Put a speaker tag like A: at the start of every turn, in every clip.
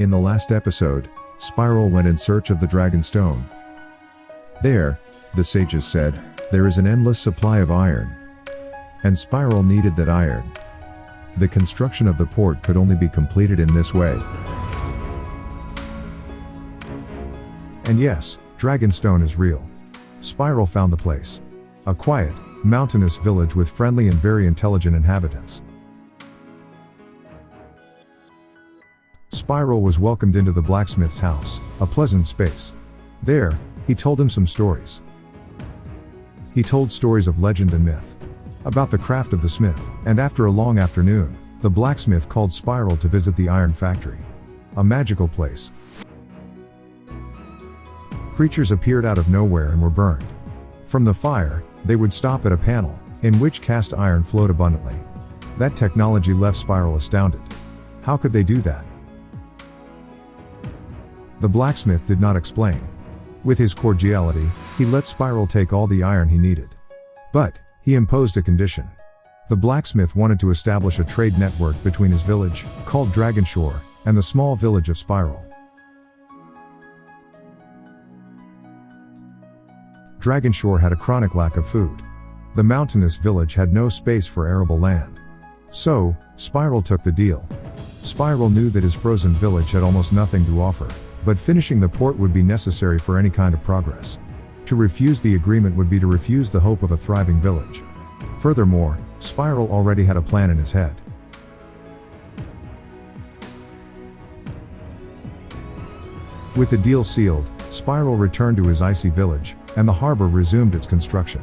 A: In the last episode, Spiral went in search of the Dragon Stone. There, the sages said, there is an endless supply of iron. And Spiral needed that iron. The construction of the port could only be completed in this way. And yes, Dragonstone is real. Spiral found the place. A quiet, mountainous village with friendly and very intelligent inhabitants. Spiral was welcomed into the blacksmith's house, a pleasant space. There, he told him some stories. He told stories of legend and myth. About the craft of the smith, and after a long afternoon, the blacksmith called Spiral to visit the iron factory. A magical place. Creatures appeared out of nowhere and were burned. From the fire, they would stop at a panel, in which cast iron flowed abundantly. That technology left Spiral astounded. How could they do that? The blacksmith did not explain. With his cordiality, he let Spiral take all the iron he needed. But, he imposed a condition. The blacksmith wanted to establish a trade network between his village, called Dragonshore, and the small village of Spiral. Dragonshore had a chronic lack of food. The mountainous village had no space for arable land. So, Spiral took the deal. Spiral knew that his frozen village had almost nothing to offer, but finishing the port would be necessary for any kind of progress. To refuse the agreement would be to refuse the hope of a thriving village. Furthermore, Spiral already had a plan in his head. With the deal sealed, Spiral returned to his icy village, and the harbor resumed its construction.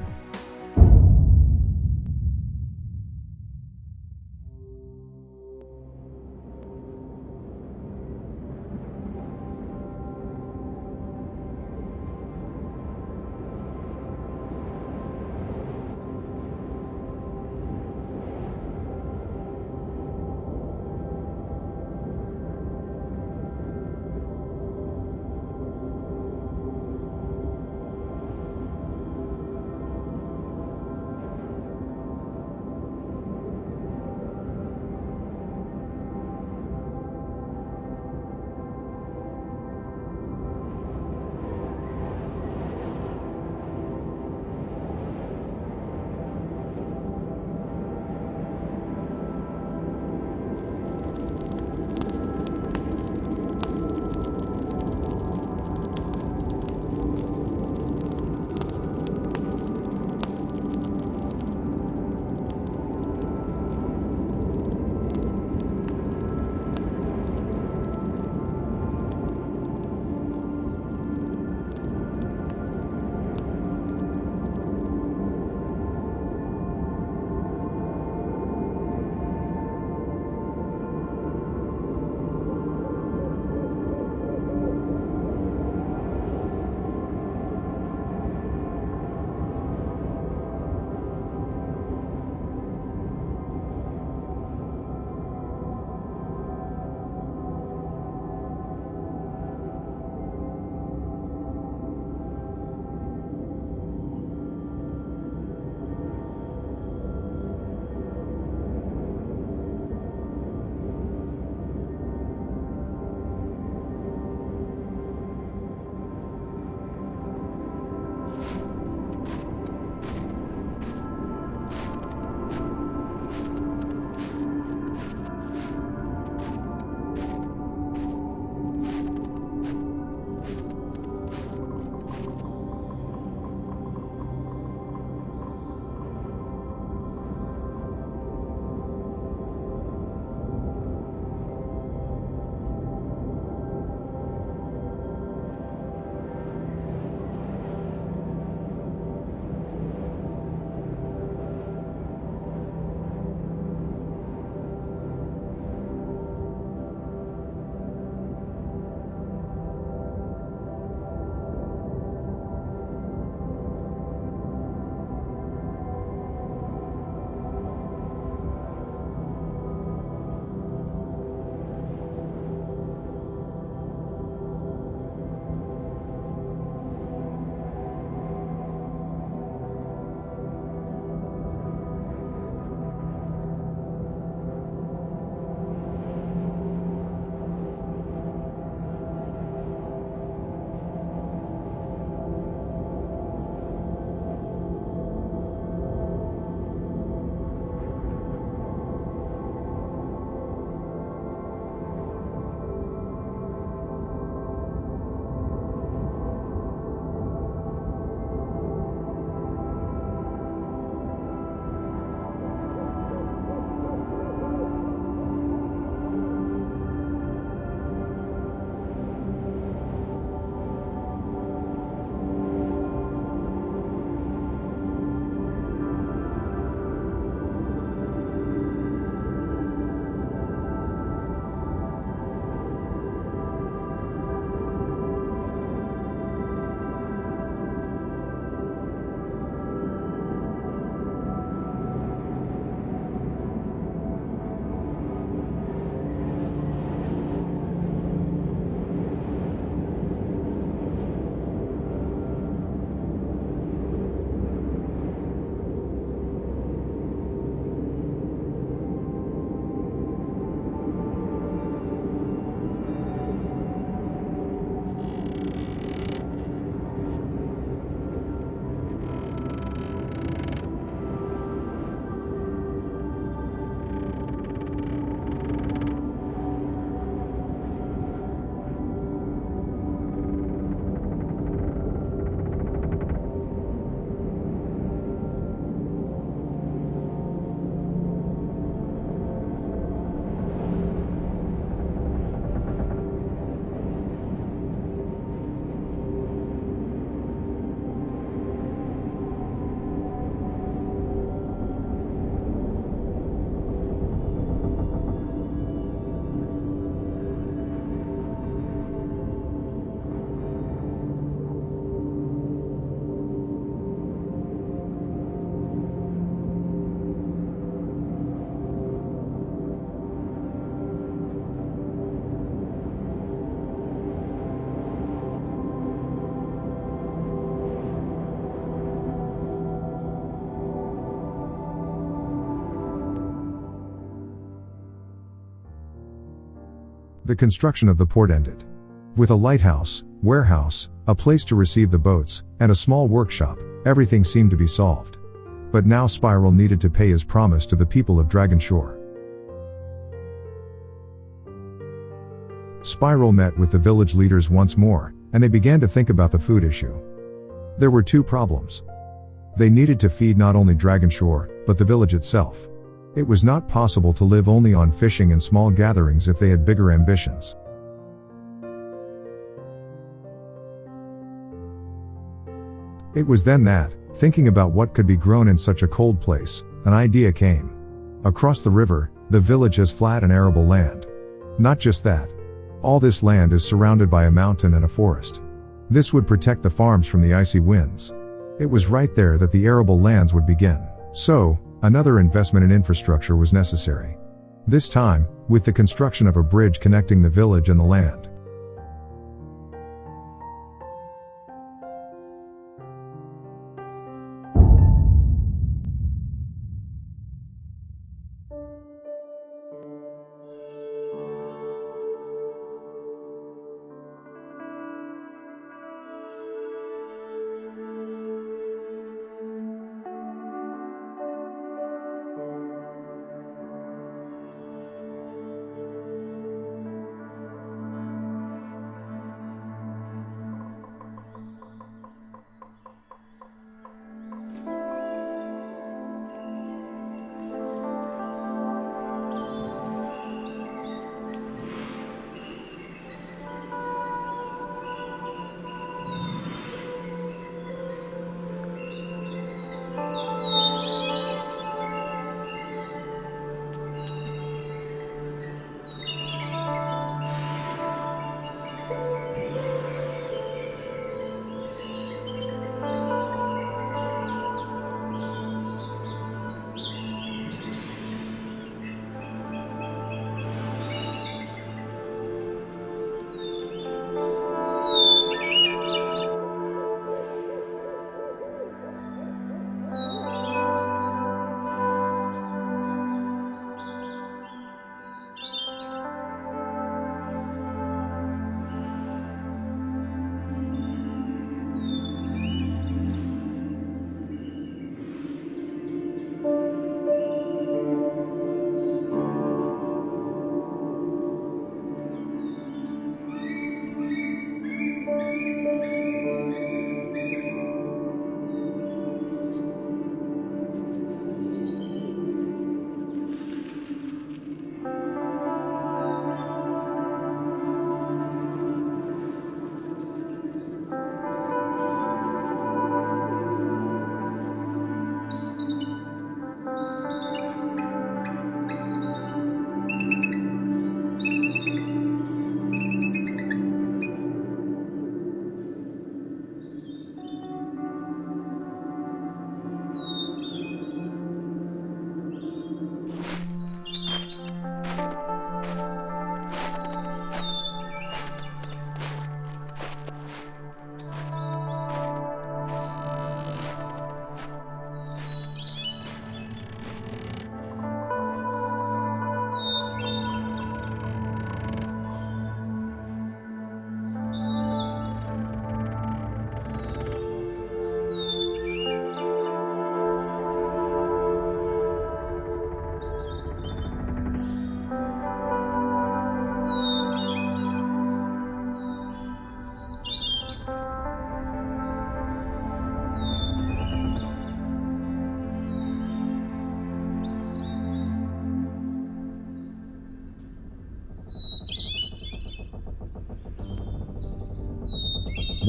A: The construction of the port ended. With a lighthouse, warehouse, a place to receive the boats, and a small workshop, everything seemed to be solved. But now Spiral needed to pay his promise to the people of Dragonshore. Spiral met with the village leaders once more, and they began to think about the food issue. There were two problems. They needed to feed not only Dragonshore, but the village itself. It was not possible to live only on fishing and small gatherings if they had bigger ambitions. It was then that, thinking about what could be grown in such a cold place, an idea came. Across the river, the village has flat and arable land. Not just that. All this land is surrounded by a mountain and a forest. This would protect the farms from the icy winds. It was right there that the arable lands would begin. So, another investment in infrastructure was necessary. This time, with the construction of a bridge connecting the village and the land.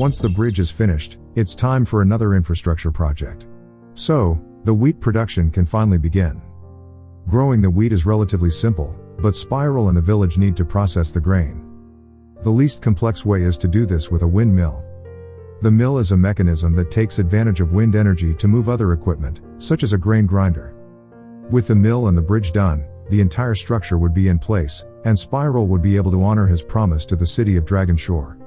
A: Once the bridge is finished, it's time for another infrastructure project. So, the wheat production can finally begin. Growing the wheat is relatively simple, but Spiral and the village need to process the grain. The least complex way is to do this with a windmill. The mill is a mechanism that takes advantage of wind energy to move other equipment, such as a grain grinder. With the mill and the bridge done, the entire structure would be in place, and Spiral would be able to honor his promise to the city of Dragonshore.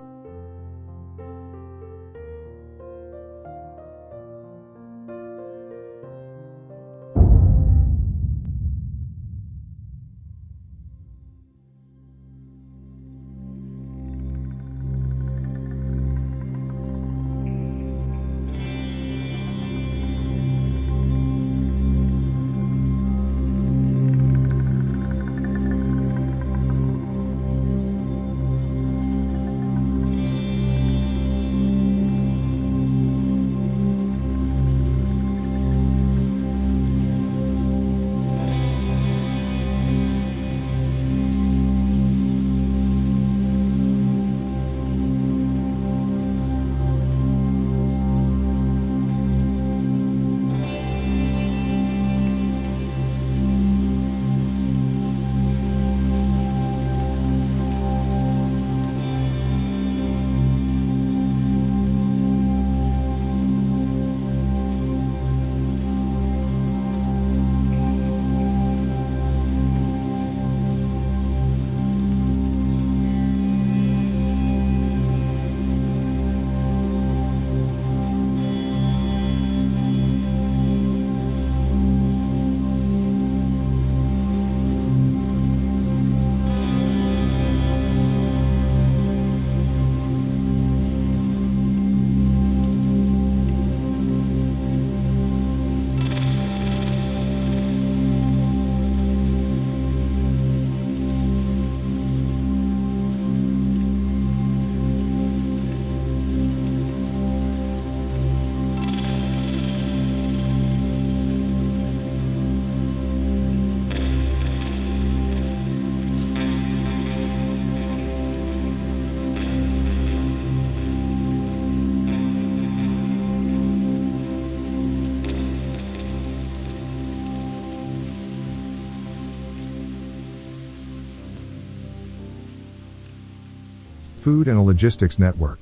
A: food and a logistics network.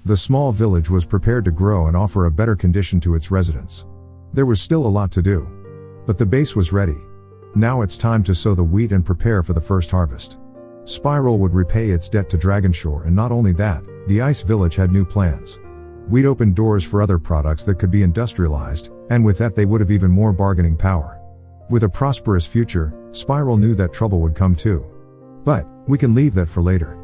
A: The small village was prepared to grow and offer a better condition to its residents. There was still a lot to do. But the base was ready. Now it's time to sow the wheat and prepare for the first harvest. Spiral would repay its debt to Dragonshore, and not only that, the Ice Village had new plans. We'd opened doors for other products that could be industrialized, and with that they would have even more bargaining power. With a prosperous future, Spiral knew that trouble would come too. But we can leave that for later.